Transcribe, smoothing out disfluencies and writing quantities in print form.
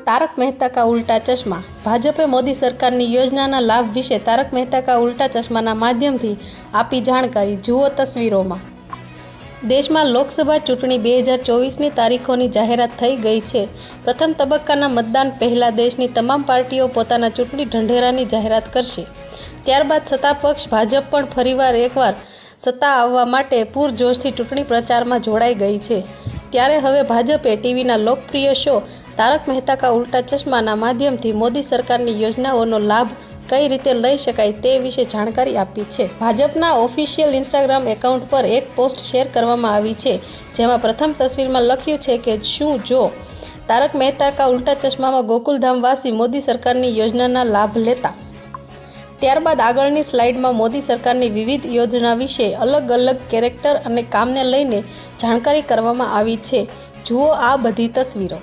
तारक मेहता का उल्टा चश्मा। भाजपे मोदी सरकारनी योजनाना लाभ विશે तारक मेहता का उल्टा चश्माना माध्यमथी आपी जाणकारी। जुओ तस्वीरोमां। देशमां लोकसभा चूंटणी 2024ની તારીખોની જાહેરાત થઈ ગઈ છે। પ્રથમ તબક્કાના મતદાન પહેલા દેશની તમામ પાર્ટીઓ પોતાના ચૂંટણી ઢંઢેરાની જાહેરાત કરશે। ત્યારબાદ સત્તાપક્ષ ભાજપ પણ ફરીવાર એકવાર સત્તા આવવા માટે પૂરજોશથી ચૂંટણી પ્રચારમાં જોડાઈ ગઈ છે। ત્યારે હવે ભાજપે ટીવીના લોકપ્રિય શો તારક મહેતા કા ઉલ્ટા ચશ્માના માધ્યમથી મોદી સરકારની યોજનાઓનો લાભ કઈ રીતે લઈ શકાય તે વિશે જાણકારી આપી છે। ભાજપના ઓફિશિયલ ઇન્સ્ટાગ્રામ એકાઉન્ટ પર એક પોસ્ટ શેર કરવામાં આવી છે, જેમાં પ્રથમ તસવીરમાં લખ્યું છે કે શું જો તારક મહેતા કા ઉલ્ટા ચશ્મામાં ગોકુલધામવાસી મોદી સરકારની યોજનાના લાભ લેતા। ત્યારબાદ આગળની સ્લાઇડમાં મોદી સરકારની વિવિધ યોજના વિશે અલગ અલગ કેરેક્ટર અને કામને લઈને જાણકારી કરવામાં આવી છે। જુઓ આ બધી તસવીરો।